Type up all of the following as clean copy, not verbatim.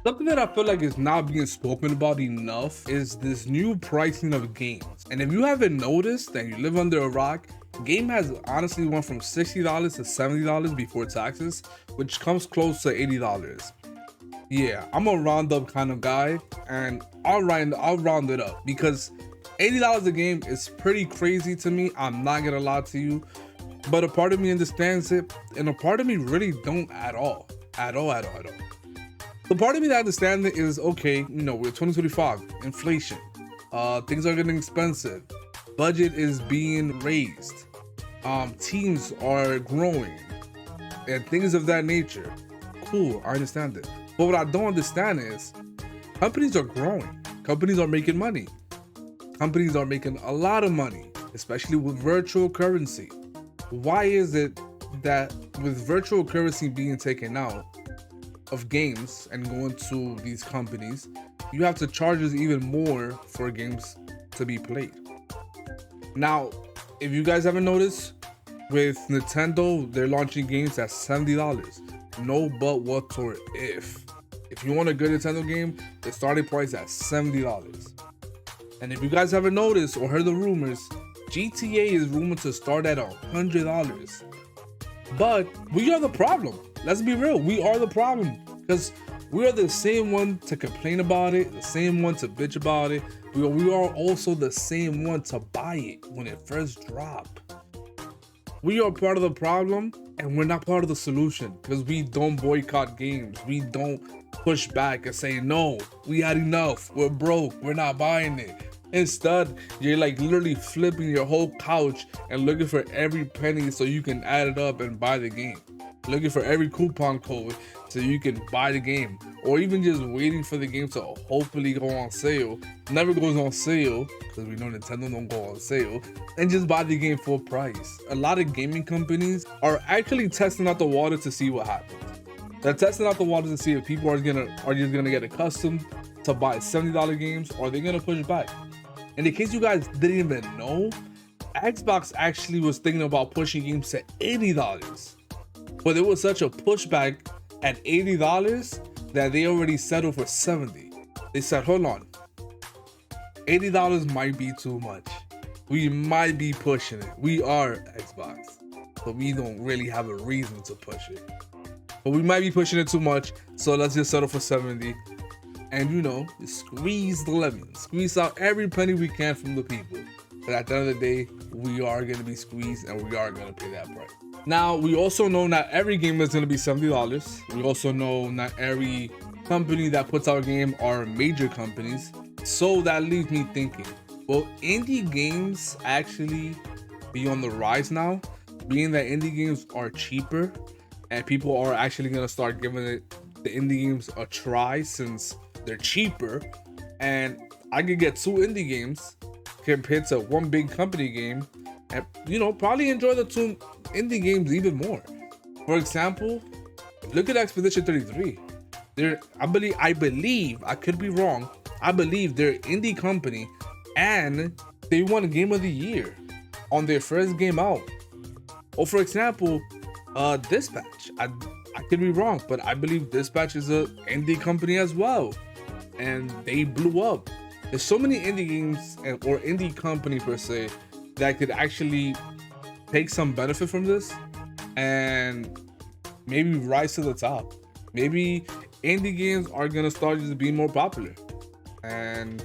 Something that I feel like is not being spoken about enough is this new pricing of games. And if you haven't noticed and you live under a rock, game has honestly went from $60 to $70 before taxes, which comes close to $80. Yeah, I'm a round up kind of guy, and I'll round it up because $80 a game is pretty crazy to me. I'm not gonna lie to you, but a part of me understands it, and a part of me really don't at all. The part of me that understands it is okay. We're 2025, inflation, things are getting expensive, budget is being raised, teams are growing, and things of that nature. Cool, I understand it. But what I don't understand is companies are growing, companies are making money, companies are making a lot of money, especially with virtual currency. Why is it that with virtual currency being taken out of games and going to these companies, you have to charge us even more for games to be played? Now, if you guys haven't noticed, with Nintendo, they're launching games at $70. No but, what, or if. If you want a good Nintendo game, the starting price at $70. And if you guys haven't noticed or heard the rumors, GTA is rumored to start at $100. But we are the problem. Let's be real. We are the problem because we are the same one to complain about it, the same one to bitch about it. We are also the same one to buy it when it first dropped. We are part of the problem and we're not part of the solution because we don't boycott games. We don't push back and say, no, we had enough. We're broke. We're not buying it. Instead, you're like literally flipping your whole couch and looking for every penny so you can add it up and buy the game. Looking for every coupon code so you can buy the game, or even just waiting for the game to hopefully go on sale. Never goes on sale because we know Nintendo don't go on sale, and just buy the game full price. A lot of gaming companies are actually testing out the water to see what happens. They're testing out the water to see if people are just gonna get accustomed to buy $70 games, or they're gonna push back. And in case you guys didn't even know, Xbox actually was thinking about pushing games to $80. But there was such a pushback at $80 that they already settled for $70. They said, hold on, $80 might be too much. We might be pushing it. We are Xbox, but we don't really have a reason to push it. But we might be pushing it too much, so let's just settle for $70. And squeeze the lemon, squeeze out every penny we can from the people. But at the end of the day, we are going to be squeezed and we are going to pay that price. Now, we also know not every game is going to be $70. We also know not every company that puts out a game are major companies. So that leaves me thinking, will indie games actually be on the rise now? Being that indie games are cheaper and people are actually going to start giving the indie games a try since they're cheaper, and I could get 2 indie games compared to one big company game, and probably enjoy the 2 indie games even more. For example, look at Expedition 33. I believe, I could be wrong, I believe they're an indie company and they won a Game of the Year on their first game out. Or for example, Dispatch. I could be wrong, but I believe Dispatch is an indie company as well, and they blew up. There's so many indie games or indie company per se that could actually take some benefit from this and maybe rise to the top. Maybe indie games are gonna start just being more popular, and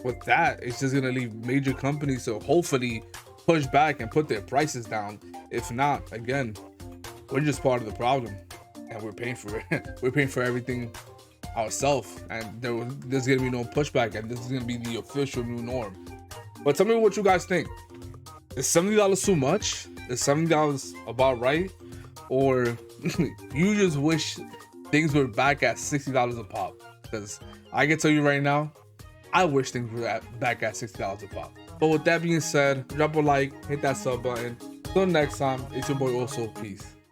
with that, it's just gonna leave major companies to hopefully push back and put their prices down. If not, again, we're just part of the problem and we're paying for it. We're paying for everything ourselves, and there's gonna be no pushback, and this is gonna be the official new norm. But tell me what you guys think. Is $70 too much? Is $70 about right? Or you just wish things were back at $60 a pop? Because I can tell you right now, I wish things were back at $60 a pop. But with that being said, drop a like, hit that sub button. Till next time, it's your boy Oso. Peace.